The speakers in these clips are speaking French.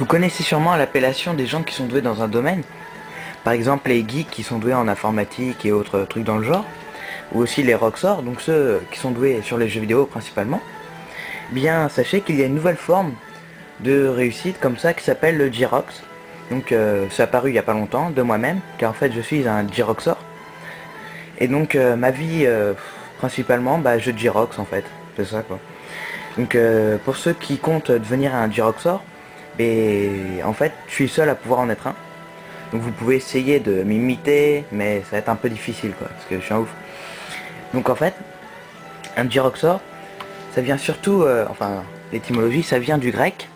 Vous connaissez sûrement l'appellation des gens qui sont doués dans un domaine. Par exemple les geeks qui sont doués en informatique et autres trucs dans le genre. Ou aussi les rockstars, donc ceux qui sont doués sur les jeux vidéo principalement. Bien, sachez qu'il y a une nouvelle forme de réussite comme ça qui s'appelle le J-Rox. Donc c'est apparu il n'y a pas longtemps de moi-même, car en fait je suis un J-Roxer. Et donc ma vie principalement, je J-Rox en fait, c'est ça quoi. Donc pour ceux qui comptent devenir un J-Roxer, et en fait je suis seul à pouvoir en être un. Donc vous pouvez essayer de m'imiter, mais ça va être un peu difficile quoi, parce que je suis un ouf. Donc en fait, un J-Roxer, ça vient surtout, enfin l'étymologie ça vient du grec,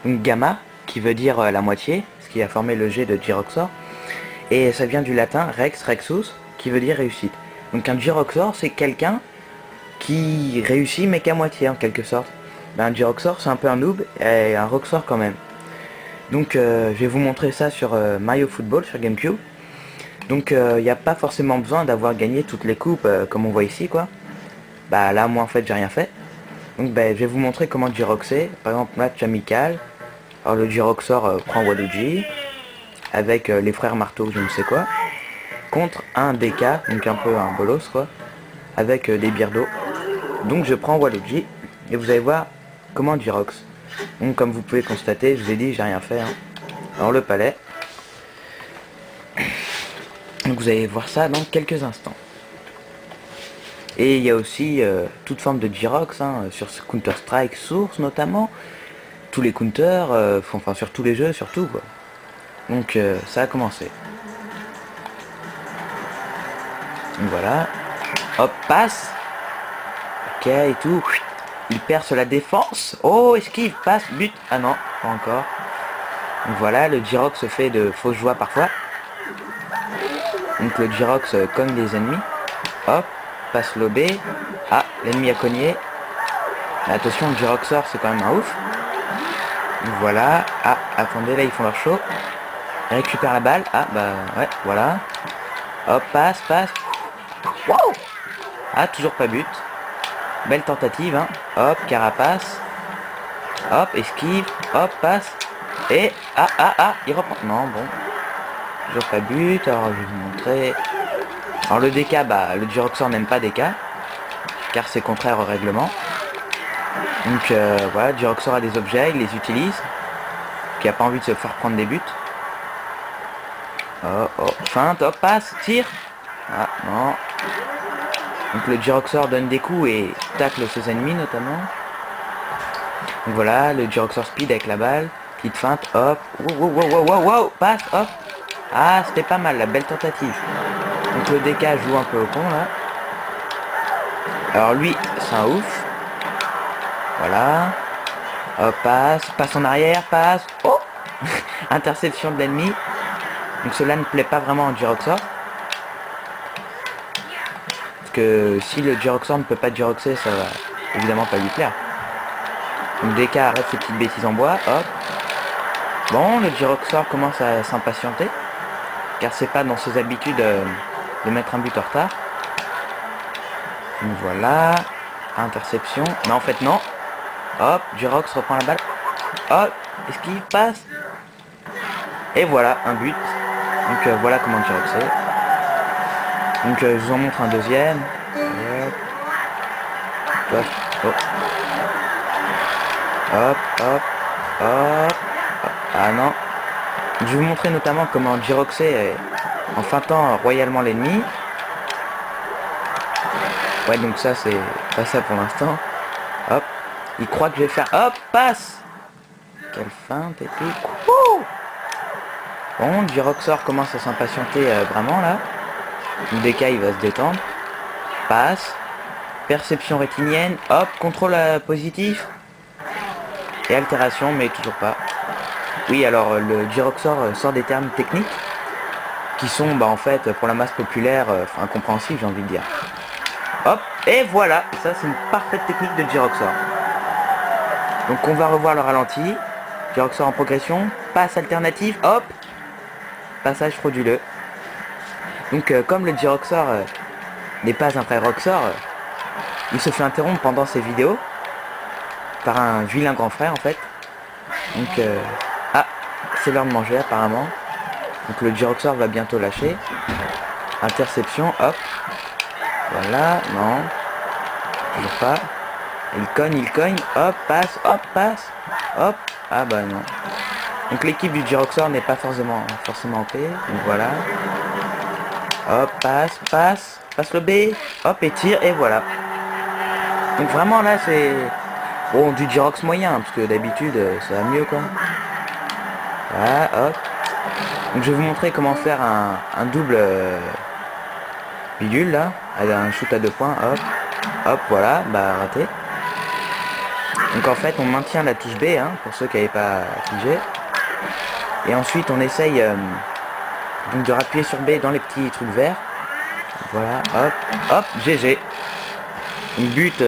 donc gamma, qui veut dire la moitié, ce qui a formé le G de J-Roxer, et ça vient du latin rex, rexus, qui veut dire réussite. Donc un J-Roxer c'est quelqu'un qui réussit mais qu'à moitié en quelque sorte. Un J-Roxer c'est un peu un noob et un Roxer quand même. Donc je vais vous montrer ça sur Mario Football sur GameCube. Donc il n'y a pas forcément besoin d'avoir gagné toutes les coupes comme on voit ici quoi. Bah là moi en fait j'ai rien fait. Donc je vais vous montrer comment J-Roxer. Par exemple match amical. Alors le J-Roxer prend Waluigi avec les frères marteau je ne sais quoi. Contre un DK, donc un peu un bolos quoi. Avec des bières d'eau. Donc je prends Waluigi et vous allez voir comment J-Rox. Donc comme vous pouvez constater, je vous ai dit j'ai rien fait hein. Alors le palais. Donc vous allez voir ça dans quelques instants. Et il y a aussi toute forme de J-Rox hein, sur Counter Strike Source notamment. Tous les counters, enfin sur tous les jeux surtout quoi. Donc ça a commencé. Donc voilà. Hop, passe. Ok et tout. Il perce la défense. Oh, esquive, passe, but. Ah non, pas encore. Donc voilà, le J-Rox se fait de fausses joies parfois. Donc le J-Rox cogne les ennemis. Hop, passe lobé. Ah, l'ennemi a cogné. Mais attention, le J-Roxer c'est quand même un ouf. Donc voilà. Ah, attendez, là ils font leur show. Il récupère la balle. Ah, bah ouais, voilà. Hop, passe, passe. Wow. Ah, toujours pas but. Belle tentative, hein. Hop, carapace. Hop, esquive. Hop, passe. Et... il reprend. Non, bon. Toujours pas but. Alors, je vais vous montrer. Alors, le DK, le J-Roxer n'aime pas DK. Car c'est contraire au règlement. Donc, voilà, J-Roxer a des objets, il les utilise. Qui a pas envie de se faire prendre des buts. Oh, feinte, hop, passe, tire. Ah, non. Donc le J-Roxer donne des coups et tacle ses ennemis notamment. Donc voilà, le J-Roxer speed avec la balle. Petite feinte, hop. Wow, passe, hop. Ah, c'était pas mal, la belle tentative. Donc le DK joue un peu au con là. Alors lui, c'est un ouf. Voilà. Hop, passe en arrière, passe. Oh. Interception de l'ennemi. Donc cela ne plaît pas vraiment au J-Roxer. Que si le J-Roxer ne peut pas J-Roxer, ça va évidemment pas lui plaire. Donc DK arrête ses petites bêtises en bois, hop. Bon, le J-Roxer commence à s'impatienter, car c'est pas dans ses habitudes de mettre un but en retard. Donc voilà, interception, mais en fait non. Hop, J-Rox reprend la balle. Hop, esquive, passe. Et voilà, un but. Donc voilà comment J-Roxer. Donc je vous en montre un deuxième. Hop. Hop. Ah non. Je vais vous montrer notamment comment J-Roxer en feintant royalement l'ennemi. Ouais, donc ça c'est pas ça pour l'instant. Hop. Il croit que je vais faire. Hop, passe. Quelle feinte et tout. Bon, J-Roxer commence à s'impatienter vraiment là. Le DK il va se détendre. Passe. Perception rétinienne. Hop, contrôle positif. Et altération, mais toujours pas. Oui, alors le J-Roxer sort des termes techniques qui sont en fait pour la masse populaire incompréhensibles, j'ai envie de dire. Hop, et voilà, ça c'est une parfaite technique de J-Roxer. Donc on va revoir le ralenti. J-Roxer en progression, passe alternative, hop, passage frauduleux. Donc comme le J-Roxer n'est pas un vrai Roxer, il se fait interrompre pendant ses vidéos par un vilain grand frère en fait. Donc c'est l'heure de manger apparemment. Donc le Gyroxor va bientôt lâcher. Interception, hop. Voilà, non. Toujours pas. Il cogne, hop, passe, hop. Ah bah non. Donc l'équipe du Gyroxor n'est pas forcément OP. Donc voilà. Hop, passe le B. Hop, et tire, et voilà. Donc vraiment là c'est... Bon, du Gyrox moyen, parce que d'habitude ça va mieux quoi. Voilà, hop. Donc je vais vous montrer comment faire un double bidule là. Avec un shoot à 2 points, hop, voilà, bah raté. Donc en fait on maintient la touche B, hein, pour ceux qui n'avaient pas figé. Et ensuite on essaye donc de rappuyer sur B dans les petits trucs verts. Voilà, hop, GG. Une but.